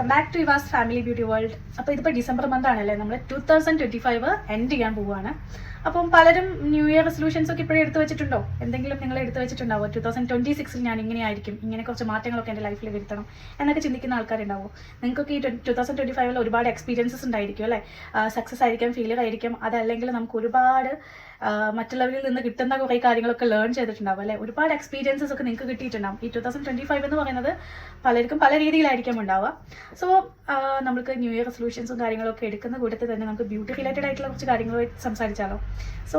Welcome back to Yuvas family beauty world. അപ്പോൾ ഇതിപ്പോൾ December month ആണല്ലേ, നമ്മൾ 2025 എൻഡ് ചെയ്യാൻ പോവുകയാണ്. അപ്പം പലരും ന്യൂ ഇയർ റെസൊല്യൂഷൻസ് ഒക്കെ ഇപ്പോഴും എടുത്തു വെച്ചിട്ടുണ്ടോ? എന്തെങ്കിലും നിങ്ങൾ എടുത്തു വെച്ചിട്ടുണ്ടാവോ? 2026 ഞാൻ ഇങ്ങനെ ആയിരിക്കും, ഇങ്ങനെ കുറച്ച് മാറ്റങ്ങളൊക്കെ എൻ്റെ ലൈഫിൽ വരുത്തണം എന്നൊക്കെ ചിന്തിക്കുന്ന ആൾക്കാരുണ്ടാവും. നിങ്ങൾക്കൊക്കെ ഈ 2025 ഒരുപാട് എക്സ്പീരിയൻസസ് ഉണ്ടായിരിക്കും അല്ലേ? സക്സസ് ആയിരിക്കും, ഫെയിലിയർ ആയിരിക്കും, അതല്ലെങ്കിൽ നമുക്ക് ഒരുപാട് മറ്റുള്ളവരിൽ നിന്ന് കിട്ടുന്ന കുറേ കാര്യങ്ങളൊക്കെ ലേൺ ചെയ്തിട്ടുണ്ടാവും അല്ലേ? ഒരുപാട് എക്സ്പീരിയൻസസ് ഒക്കെ നിങ്ങൾക്ക് കിട്ടിയിട്ടുണ്ടാവും. ഈ 2025 എന്ന് പറയുന്നത് പലർക്കും പല രീതിയിലായിരിക്കും ഉണ്ടാവുക. സോ നമുക്ക് ന്യൂ ഇയർ റെസൊല്യൂഷൻസും കാര്യങ്ങളൊക്കെ എടുക്കുന്ന കൂട്ടത്തിൽ തന്നെ നമുക്ക് ബ്യൂട്ടി റിലേറ്റഡ് ആയിട്ടുള്ള കുറച്ച് കാര്യങ്ങൾ സംസാരിച്ചാലോ? സോ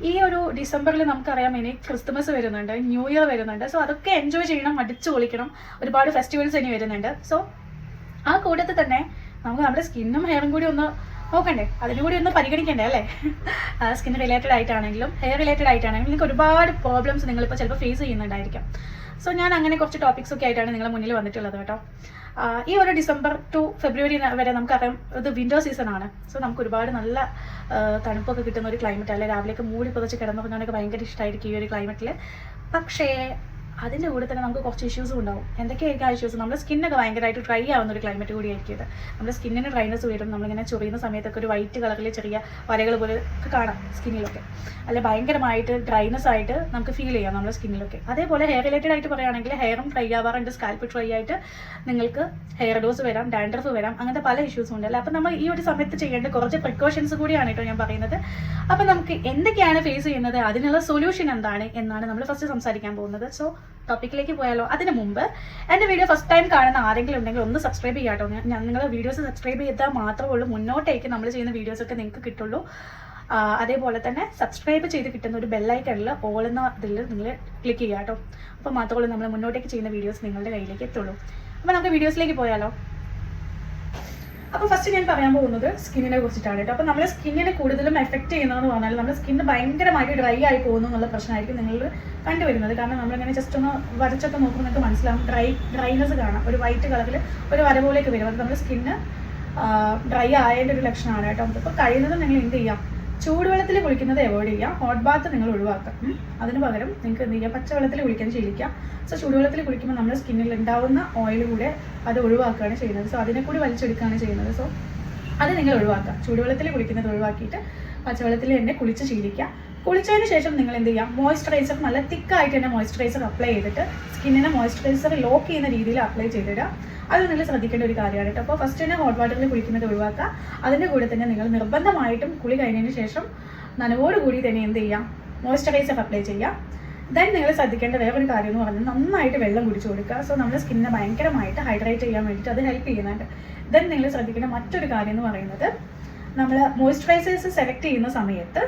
ഈ ഒരു ഡിസംബറിൽ നമുക്കറിയാം ഇനി ക്രിസ്മസ് വരുന്നുണ്ട്, ന്യൂ ഇയർ വരുന്നുണ്ട്. സോ അതൊക്കെ എൻജോയ് ചെയ്യണം, അടിച്ചു പൊളിക്കണം. ഒരുപാട് ഫെസ്റ്റിവൽസ് ഇനി വരുന്നുണ്ട്. സോ ആ കൂട്ടത്തിൽ തന്നെ നമുക്ക് നമ്മുടെ സ്കിന്നും ഹെയറും കൂടി ഒന്ന് നോക്കണ്ടേ, അതിനും കൂടി ഒന്ന് പരിഗണിക്കണ്ടേ അല്ലേ? സ്കിൻ റിലേറ്റഡ് ആയിട്ടാണെങ്കിലും ഹെയർ റിലേറ്റഡ് ആയിട്ടാണെങ്കിലും നിങ്ങൾക്ക് ഒരുപാട് പ്രോബ്ലംസ് നിങ്ങളിപ്പോൾ ചിലപ്പോൾ ഫേസ് ചെയ്യുന്നുണ്ടായിരിക്കാം. സോ ഞാൻ അങ്ങനെ കുറച്ച് ടോപ്പിക്സ് ഒക്കെ ആയിട്ടാണ് നിങ്ങളുടെ മുന്നിൽ വന്നിട്ടുള്ളത് കേട്ടോ. ഈ ഒരു ഡിസംബർ ടു ഫെബ്രുവരി വരെ നമുക്കറിയാം ഇത് വിൻ്റർ സീസൺ ആണ്. സോ നമുക്ക് ഒരുപാട് നല്ല തണുപ്പൊക്കെ കിട്ടുന്ന ഒരു ക്ലൈമറ്റ് അല്ലേ? രാവിലെയൊക്കെ മൂടി പുതച്ച് കിടന്നുറങ്ങാനൊക്കെ ഭയങ്കര ഇഷ്ടമായിരിക്കും ഈ ഒരു ക്ലൈമറ്റിൽ. പക്ഷേ അതിൻ്റെ കൂടെ തന്നെ നമുക്ക് കുറച്ച് ഇഷ്യൂസും ഉണ്ടാവും. എന്തൊക്കെയായിരിക്കും ആ ഇഷ്യൂസ്? നമ്മുടെ സ്കിന്നൊക്കെ ഭയങ്കരമായിട്ട് ഡ്രൈ ആവുന്ന ഒരു ക്ലൈമറ്റ് കൂടി ആയിരിക്കും ഇത്. നമ്മുടെ സ്കിന്നിന് ഡ്രൈനസ് വരും. നമ്മളിങ്ങനെ ചൊറിയുന്ന സമയത്തൊക്കെ ഒരു വൈറ്റ് കളറിൽ ചെറിയ വരകൾ പോലെ ഒക്കെ കാണാം സ്കിന്നിലൊക്കെ, അല്ലെ? ഭയങ്കരമായിട്ട് ഡ്രൈനസ് ആയിട്ട് നമുക്ക് ഫീൽ ചെയ്യാം നമ്മുടെ സ്കിന്നിലൊക്കെ. അതേപോലെ ഹെയർ റിലേറ്റഡ് ആയിട്ട് പറയുകയാണെങ്കിൽ ഹെയറും ഡ്രൈ ആവാറുണ്ട്, സ്കാൽപ്പ് ഡ്രൈ ആയിട്ട് നിങ്ങൾക്ക് ഹെയർ ഡോസ് വരാം, ഡാൻഡ്രഫ് വരാം, അങ്ങനത്തെ പല ഇഷ്യൂസും ഉണ്ട് അല്ലേ? അപ്പം നമ്മൾ ഈ ഒരു സമയത്ത് ചെയ്യേണ്ട കുറച്ച് പ്രിക്കോഷൻസ് കൂടിയാണ് കേട്ടോ ഞാൻ പറയുന്നത്. അപ്പം നമുക്ക് എന്തൊക്കെയാണ് ഫേസ് ചെയ്യുന്നത്, അതിനുള്ള സൊല്യൂഷൻ എന്താണ് എന്നാണ് നമ്മൾ ഫസ്റ്റ് സംസാരിക്കാൻ പോകുന്നത്. സോ ടോപ്പിക്കിലേക്ക് പോയാലോ? അതിന് മുമ്പ് എൻ്റെ വീഡിയോ ഫസ്റ്റ് ടൈം കാണുന്ന ആരെങ്കിലും ഉണ്ടെങ്കിൽ ഒന്ന് സബ്സ്ക്രൈബ് ചെയ്യാട്ടോ. ഞാൻ നിങ്ങളുടെ വീഡിയോസ് സബ്സ്ക്രൈബ് ചെയ്താൽ മാത്രമേ ഉള്ളൂ മുന്നോട്ടേക്ക് നമ്മൾ ചെയ്യുന്ന വീഡിയോസൊക്കെ നിങ്ങൾക്ക് കിട്ടുള്ളൂ. അതേപോലെ തന്നെ സബ്സ്ക്രൈബ് ചെയ്ത് കിട്ടുന്ന ഒരു ബെല്ലൈക്കണിൽ ഓൾ എന്ന ഇതിൽ നിങ്ങൾ ക്ലിക്ക് ചെയ്യുക കേട്ടോ. അപ്പോൾ മാത്രമേ നമ്മൾ മുന്നോട്ടേക്ക് ചെയ്യുന്ന വീഡിയോസ് നിങ്ങളുടെ കയ്യിലേക്ക് എത്തുള്ളൂ. അപ്പോൾ നമുക്ക് വീഡിയോസിലേക്ക് പോയാലോ? അപ്പോൾ ഫസ്റ്റ് ഞാൻ പറയാൻ പോകുന്നത് സ്കിന്നിനെ കുറിച്ചിട്ടാണ് കേട്ടോ. അപ്പോൾ നമ്മുടെ സ്കിന്നിനെ കൂടുതലും എഫക്റ്റ് ചെയ്യുന്നതെന്ന് പറഞ്ഞാൽ നമ്മുടെ സ്കിന്ന് ഭയങ്കരമായിട്ട് ഡ്രൈ ആയി പോകുന്നു എന്നുള്ള പ്രശ്നമായിരിക്കും നിങ്ങൾ കണ്ടുവരുന്നത്. കാരണം നമ്മളിങ്ങനെ ജസ്റ്റ് ഒന്ന് വരച്ചൊക്കെ നോക്കുമ്പോൾ നിങ്ങൾക്ക് മനസ്സിലാവും ഡ്രൈനെസ് കാണാം, ഒരു വൈറ്റ് കളറിൽ ഒരു വര പോലെയൊക്കെ വരും. അത് നമ്മുടെ സ്കിന്ന് ഡ്രൈ ആയതിൻ്റെ ഒരു ലക്ഷണമാണ് കേട്ടോ. അപ്പോൾ കഴിയുന്നതും നിങ്ങൾ എന്ത് ചെയ്യാം? ചൂടുവെള്ളത്തിൽ കുളിക്കുന്നത് അവോയ്ഡ് ചെയ്യുക, ഹോട്ട് ബാത്ത് നിങ്ങൾ ഒഴിവാക്കുക. അതിന് പകരം നിങ്ങൾക്ക് എന്ത് ചെയ്യുക? പച്ചവെള്ളത്തിൽ കുളിക്കാൻ ശീലിക്കുക. സോ ചൂടുവെള്ളത്തിൽ കുളിക്കുമ്പോൾ നമ്മുടെ സ്കിന്നിൽ ഉണ്ടാവുന്ന ഓയിൽ കൂടെ അത് ഒഴിവാക്കുകയാണ് ചെയ്യുന്നത്. സോ അതിനെ കൂടി വലിച്ചെടുക്കുകയാണ് ചെയ്യുന്നത്. സോ അത് നിങ്ങൾ ഒഴിവാക്കുക. ചൂടുവെള്ളത്തിൽ കുളിക്കുന്നത് ഒഴിവാക്കിയിട്ട് പച്ചവെള്ളത്തിൽ തന്നെ കുളിച്ച് ശീലിക്കുക. കുളിച്ചതിന് ശേഷം നിങ്ങൾ എന്ത് ചെയ്യുക? മോയ്സ്ചറൈസർ നല്ല തിക്കായിട്ട് തന്നെ മോയ്സ്ചറൈസർ അപ്ലൈ ചെയ്തിട്ട് സ്കിന്നിനെ മോയ്സ്ചറൈസർ ലോക്ക് ചെയ്യുന്ന രീതിയിൽ അപ്ലൈ ചെയ്തിടുക. അത് നിങ്ങൾ ശ്രദ്ധിക്കേണ്ട ഒരു കാര്യമാണ് കേട്ടോ. അപ്പോൾ ഫസ്റ്റ് തന്നെ ഹോട്ട് വാട്ടറിൽ കുളിക്കുന്നത് ഒഴിവാക്കുക. അതിൻ്റെ കൂടെ തന്നെ നിങ്ങൾ നിർബന്ധമായിട്ടും കുളി കഴിഞ്ഞതിന് ശേഷം നനവോടുകൂടി തന്നെ എന്ത് ചെയ്യാം? മോയ്സ്ചറൈസർ അപ്ലൈ ചെയ്യുക. ദെൻ നിങ്ങൾ ശ്രദ്ധിക്കേണ്ട വേറൊരു കാര്യം എന്ന് പറഞ്ഞാൽ നന്നായിട്ട് വെള്ളം കുടിച്ചു കൊടുക്കുക. സോ നമ്മുടെ സ്കിന്നിനെ ഭയങ്കരമായിട്ട് ഹൈഡ്രേറ്റ് ചെയ്യാൻ വേണ്ടിയിട്ട് അത് ഹെൽപ്പ് ചെയ്യുന്നുണ്ട്. ദെൻ നിങ്ങൾ ശ്രദ്ധിക്കേണ്ട മറ്റൊരു കാര്യം എന്ന് പറയുന്നത് നമ്മൾ മോയ്സ്ചറൈസേഴ്സ് സെലക്ട് ചെയ്യുന്ന സമയത്ത്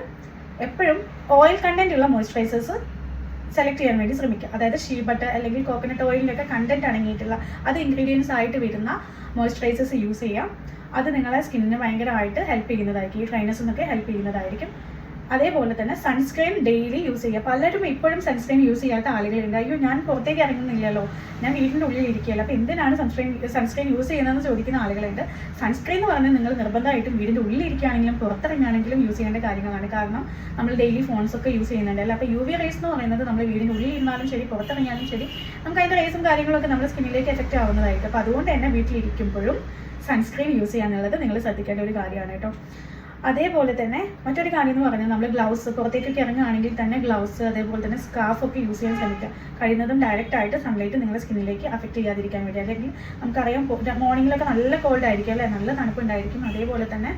എപ്പോഴും ഓയിൽ കണ്ടന്റ് ഉള്ള മോയ്സ്ചറൈസേഴ്സ് സെലക്ട് ചെയ്യാൻ വേണ്ടി ശ്രമിക്കുക. അതായത് ഷീ ബട്ടർ അല്ലെങ്കിൽ കോക്കനട്ട് ഓയിലിൻ്റെയൊക്കെ കണ്ടന്റ് അടങ്ങിയിട്ടുള്ള അത് ഇൻഗ്രീഡിയൻസ് ആയിട്ട് വരുന്ന മോയ്സ്ചറൈസേഴ്സ് യൂസ് ചെയ്യാം. അത് നിങ്ങളെ സ്കിന്നിന് ഭയങ്കരമായിട്ട് ഹെൽപ്പ് ചെയ്യുന്നതായിരിക്കും, ഈ ഡ്രൈനസിനൊക്കെ ഹെൽപ്പ് ചെയ്യുന്നതായിരിക്കും. അതേപോലെ തന്നെ സൺസ്ക്രീൻ ഡെയിലി യൂസ് ചെയ്യുക. പലരും ഇപ്പോഴും സൺസ്ക്രീൻ യൂസ് ചെയ്യാത്ത ആളുകളുണ്ട്. അയ്യോ ഞാൻ പുറത്തേക്ക് ഇറങ്ങുന്നില്ലല്ലോ, ഞാൻ വീടിൻ്റെ ഉള്ളിൽ ഇരിക്കുകയല്ലോ, അപ്പോൾ എന്തിനാണ് സൺസ്ക്രീൻ യൂസ് ചെയ്യുന്നതെന്ന് ചോദിക്കുന്ന ആളുകളുണ്ട്. സൺസ്ക്രീൻ എന്ന് പറഞ്ഞാൽ നിങ്ങൾ നിർബന്ധമായിട്ടും വീടിൻ്റെ ഉള്ളിൽ ഇരിക്കുകയാണെങ്കിലും പുറത്തിറങ്ങുകയാണെങ്കിലും യൂസ് ചെയ്യേണ്ട കാര്യങ്ങളാണ്. കാരണം നമ്മൾ ഡെയിലി ഫോൺസൊക്കെ യൂസ് ചെയ്യുന്നുണ്ട് അല്ലേ? അപ്പോൾ UV റേസ് എന്ന് പറയുന്നത് നമ്മൾ വീടിൻ്റെ ഉള്ളിൽ ഇരുന്നാലും ശരി പുറത്തിറങ്ങിയാലും ശരി നമുക്ക് അതിൻ്റെ റേസും കാര്യങ്ങളൊക്കെ നമ്മുടെ സ്കിന്നിലേക്ക് എഫക്റ്റ് ആവുന്നതായിരിക്കും. അപ്പോൾ അതുകൊണ്ട് തന്നെ വീട്ടിലിരിക്കുമ്പോഴും സൺസ്ക്രീൻ യൂസ് ചെയ്യാന്നുള്ളത് നിങ്ങൾ ശ്രദ്ധിക്കേണ്ട ഒരു കാര്യമാണ് കേട്ടോ. അതേപോലെ തന്നെ മറ്റൊരു കാര്യം എന്ന് പറഞ്ഞാൽ നമ്മൾ ഗ്ലൗസ് പുറത്തേക്കൊക്കെ ഇറങ്ങുകയാണെങ്കിൽ തന്നെ ഗ്ലൗസ് അതേപോലെ തന്നെ സ്കാർഫൊക്കെ യൂസ് ചെയ്യാൻ ശ്രമിക്കുക. കഴിയുന്നതും ഡയറക്റ്റ് ആയിട്ട് സൺലൈറ്റ് നിങ്ങളുടെ സ്കിന്നിലേക്ക് അഫക്റ്റ് ചെയ്യാതിരിക്കാൻ വേണ്ടി. അല്ലെങ്കിൽ നമുക്കറിയാം മോർണിംഗിലൊക്കെ നല്ല കോൾഡ് ആയിരിക്കും അല്ലേ? നല്ല തണുപ്പുണ്ടായിരിക്കും. അതേപോലെ തന്നെ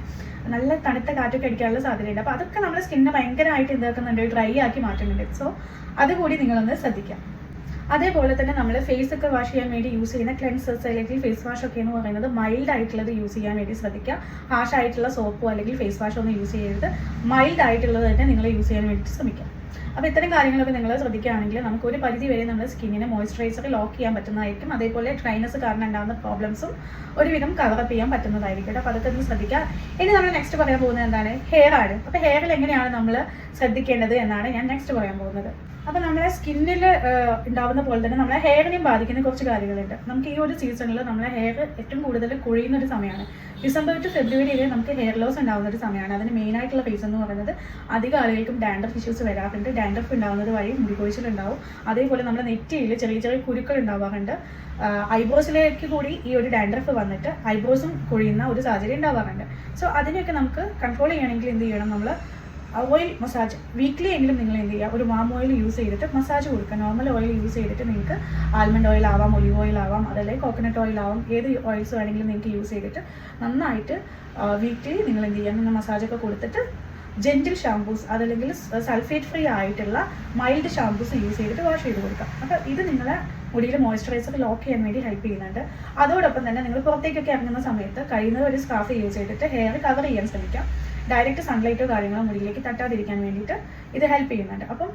നല്ല തണുത്ത കാറ്റൊക്കെ അടിക്കാനുള്ള സാധ്യതയുണ്ട്. അപ്പോൾ അതൊക്കെ നമ്മുടെ സ്കിന്നിനെ ഭയങ്കരമായിട്ട് എന്താക്കുന്നുണ്ട്? ഡ്രൈ ആക്കി മാറ്റുന്നുണ്ട്. സോ അതുകൂടി നിങ്ങളൊന്ന് ശ്രദ്ധിക്കാം. അതേപോലെ തന്നെ നമ്മൾ ഫേസ് ഒക്കെ വാഷ് ചെയ്യാൻ വേണ്ടി യൂസ് ചെയ്യുന്ന ക്ലെൻസേഴ്സ് അല്ലെങ്കിൽ ഫേസ് വാഷ് ഒക്കെ എന്ന് പറയുന്നത് മൈൽഡ് ആയിട്ടുള്ളത് യൂസ് ചെയ്യാൻ വേണ്ടി ശ്രദ്ധിക്കുക. ഹാഷ് ആയിട്ടുള്ള സോപ്പോ അല്ലെങ്കിൽ ഫേസ് വാഷോ ഒന്നും യൂസ് ചെയ്യരുത്. മൈൽഡ് ആയിട്ടുള്ളത് തന്നെ നിങ്ങൾ യൂസ് ചെയ്യാൻ വേണ്ടിയിട്ട് ശ്രമിക്കുക. അപ്പോൾ ഇത്തരം കാര്യങ്ങളൊക്കെ നിങ്ങൾ ശ്രദ്ധിക്കുകയാണെങ്കിൽ നമുക്ക് ഒരു പരിധി വരെ നമ്മുടെ സ്കിന്നിനെ മോയ്സ്ചറൈസർ ലോക്ക് ചെയ്യാൻ പറ്റുന്നതായിരിക്കും. അതേപോലെ ഡ്രൈനസ് കാരണം ഉണ്ടാകുന്ന പ്രോബ്ലംസും ഒരുവിധം കവറപ്പ് ചെയ്യാൻ പറ്റുന്നതായിരിക്കും. അപ്പോൾ അതൊക്കെ ഒന്ന് ശ്രദ്ധിക്കുക. ഇനി നമ്മൾ നെക്സ്റ്റ് പറയാൻ പോകുന്നത് എന്താണ്? ഹെയർ ആണ്. അപ്പോൾ ഹെയറിൽ എങ്ങനെയാണ് നമ്മൾ ശ്രദ്ധിക്കേണ്ടത് എന്നാണ് ഞാൻ നെക്സ്റ്റ് പറയാൻ പോകുന്നത്. അപ്പോൾ നമ്മളെ സ്കിന്നിൽ ഉണ്ടാവുന്ന പോലെ തന്നെ നമ്മളെ ഹെയറിനെയും ബാധിക്കുന്ന കുറച്ച് കാര്യങ്ങളുണ്ട്. നമുക്ക് ഈ ഒരു സീസണിൽ നമ്മളെ ഹെയർ ഏറ്റവും കൂടുതൽ കൊഴിയുന്ന ഒരു സമയമാണ്. ഡിസംബർ ടു ഫെബ്രുവരി വരെ നമുക്ക് ഹെയർ ലോസ് ഉണ്ടാകുന്ന ഒരു സമയമാണ്. അതിന് മെയിൻ ആയിട്ടുള്ള റീസൺ എന്ന് പറയുന്നത് അധികം ആളുകൾക്കും ഡാൻഡ്രഫ് ഇഷ്യൂസ് വരാറുണ്ട്. ഡാൻഡ്രഫ് ഉണ്ടാകുന്നത് വഴി മുടികൊഴിച്ചിലുണ്ടാവും. അതേപോലെ നമ്മുടെ നെറ്റിയിൽ ചെറിയ ചെറിയ കുരുക്കൾ ഉണ്ടാവാറുണ്ട്. ഐബ്രോസിലേക്ക് കൂടി ഈ ഒരു ഡാൻഡ്രഫ് വന്നിട്ട് ഐബ്രോസും കൊഴിയുന്ന ഒരു സാഹചര്യം ഉണ്ടാവാറുണ്ട്. സോ അതിനെയൊക്കെ നമുക്ക് കൺട്രോൾ ചെയ്യണമെങ്കിൽ എന്ത് ചെയ്യണം, നമ്മൾ ഓയിൽ മസാജ് വീക്ക്ലി എങ്കിലും നിങ്ങൾ എന്ത് ചെയ്യുക, ഒരു മാം ഓയിൽ യൂസ് ചെയ്തിട്ട് മസാജ് കൊടുക്കുക. നോർമൽ ഓയിൽ യൂസ് ചെയ്തിട്ട് നിങ്ങൾക്ക് ആൽമണ്ട് ഓയിൽ ആവാം, ഒലിവ് ഓയിൽ ആവാം, അതല്ലെങ്കിൽ കോക്കനട്ട് ഓയിൽ ആവാം, ഏത് ഓയിൽസ് വേണമെങ്കിലും നിങ്ങൾക്ക് യൂസ് ചെയ്തിട്ട് നന്നായിട്ട് വീക്ക്ലി നിങ്ങൾ എന്ത് ചെയ്യുക, നിങ്ങൾ മസാജൊക്കെ കൊടുത്തിട്ട് ജെൻറ്റിൽ ഷാംപൂസ് അതല്ലെങ്കിൽ സൾഫേറ്റ് ഫ്രീ ആയിട്ടുള്ള മൈൽഡ് ഷാംപൂസ് യൂസ് ചെയ്തിട്ട് വാഷ് ചെയ്ത് കൊടുക്കാം. അപ്പോൾ ഇത് നിങ്ങളെ മുടിയിൽ മോയ്സ്ചറൈസർ ലോക്ക് ചെയ്യാൻ വേണ്ടി ഹെൽപ്പ് ചെയ്യുന്നുണ്ട്. അതോടൊപ്പം തന്നെ നിങ്ങൾ പുറത്തേക്കൊക്കെ ഇറങ്ങുന്ന സമയത്ത് കഴിയുന്നത് ഒരു സ്കാർഫ് യൂസ് ചെയ്തിട്ട് ഹെയർ കവർ ചെയ്യാൻ ശ്രമിക്കാം. ഡയറക്റ്റ് സൺലൈറ്റോ കാര്യങ്ങളോ മുടിയിലേക്ക് തട്ടാതിരിക്കാൻ വേണ്ടിയിട്ട് ഇത് ഹെൽപ്പ് ചെയ്യുന്നുണ്ട്. അപ്പം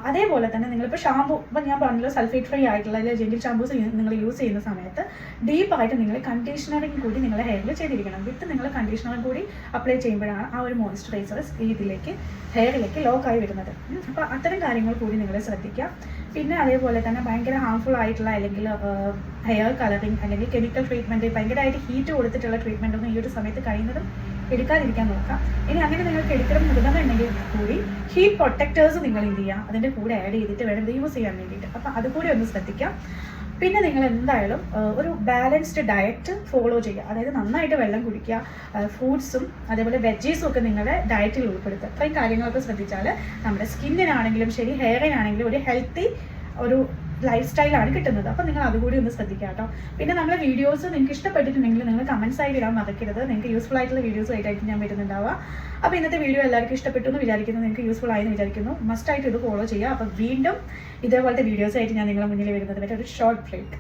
അതേപോലെ തന്നെ നിങ്ങളിപ്പോൾ ഷാമ്പൂ, ഇപ്പം ഞാൻ പറഞ്ഞല്ലോ സൾഫേറ്റ് ഫ്രീ ആയിട്ടുള്ള അല്ലെങ്കിൽ ജെൻറ്റിൽ ഷാമ്പൂസ് നിങ്ങൾ യൂസ് ചെയ്യുന്ന സമയത്ത് ഡീപ്പായിട്ട് നിങ്ങൾ കണ്ടീഷണറിങ് കൂടി നിങ്ങളുടെ ഹെയറിൽ ചെയ്തിരിക്കണം. വിത്ത് നിങ്ങൾ കണ്ടീഷണറും കൂടി അപ്ലൈ ചെയ്യുമ്പോഴാണ് ആ ഒരു മോയ്സ്ചറൈസർ ഇതിലേക്ക് ഹെയറിലേക്ക് ലോക്കായി വരുന്നത്. അപ്പോൾ അത്തരം കാര്യങ്ങൾ കൂടി നിങ്ങൾ ശ്രദ്ധിക്കുക. പിന്നെ അതേപോലെ തന്നെ ഭയങ്കര ഹാർംഫുൾ ആയിട്ടുള്ള അല്ലെങ്കിൽ ഹെയർ കളറിങ് അല്ലെങ്കിൽ കെമിക്കൽ ട്രീറ്റ്മെൻറ്റ്, ഭയങ്കരമായിട്ട് ഹീറ്റ് കൊടുത്തിട്ടുള്ള ട്രീറ്റ്മെൻ്റ് ഒന്നും ഈ ഒരു സമയത്ത് കഴിയുന്നതും എടുക്കാതിരിക്കാൻ നോക്കാം. ഇനി അങ്ങനെ നിങ്ങൾക്ക് എടുക്കണം നിർബന്ധം ഉണ്ടെങ്കിൽ കൂടി ഹീറ്റ് പ്രൊട്ടക്റ്റേഴ്സ് നിങ്ങൾ എന്ത് ചെയ്യുക, അതിൻ്റെ കൂടെ ആഡ് ചെയ്തിട്ട് വേണം ഇത് യൂസ് ചെയ്യാൻ വേണ്ടിയിട്ട്. അപ്പോൾ അതുകൂടി ഒന്ന് ശ്രദ്ധിക്കാം. പിന്നെ നിങ്ങൾ എന്തായാലും ഒരു ബാലൻസ്ഡ് ഡയറ്റ് ഫോളോ ചെയ്യുക. അതായത് നന്നായിട്ട് വെള്ളം കുടിക്കുക, ഫ്രൂട്ട്സും അതേപോലെ വെജീസും ഒക്കെ നിങ്ങളുടെ ഡയറ്റിൽ ഉൾപ്പെടുത്തുക. ഇത്രയും കാര്യങ്ങളൊക്കെ ശ്രദ്ധിച്ചാൽ നമ്മുടെ സ്കിന്നിനാണെങ്കിലും ശരി ഹെയറിനാണെങ്കിലും ഒരു ഹെൽത്തി ഒരു ലൈഫ് സ്റ്റൈലാണ് കിട്ടുന്നത്. അപ്പോൾ നിങ്ങൾ അതുകൂടി ഒന്ന് ശ്രദ്ധിക്കുക കേട്ടോ. പിന്നെ നമ്മുടെ വീഡിയോസ് നിങ്ങൾക്ക് ഇഷ്ടപ്പെട്ടിട്ടുണ്ടെങ്കിൽ നിങ്ങൾ കമൻസ് ആയിട്ട് ഇടാൻ മറക്കരുത്. നിങ്ങൾക്ക് യൂസ്ഫുൾ ആയിട്ടുള്ള വീഡിയോസ് ആയിട്ടായിരിക്കും ഞാൻ വരുന്നുണ്ടാവുക. അപ്പോൾ ഇന്നത്തെ വീഡിയോ എല്ലാവർക്കും ഇഷ്ടപ്പെട്ടു എന്ന് വിചാരിക്കുന്നു, നിങ്ങൾക്ക് യൂസ്ഫുൾ ആയെന്ന് വിചാരിക്കുന്നു. മസ്റ്റായിട്ട് ഇത് ഫോളോ ചെയ്യുക. അപ്പോൾ വീണ്ടും ഇതേപോലത്തെ വീഡിയോസ് ആയിട്ട് ഞാൻ നിങ്ങളുടെ മുന്നിൽ വരുന്നത് വരെ ഒരു ഷോർട്ട് ബ്രേക്ക്.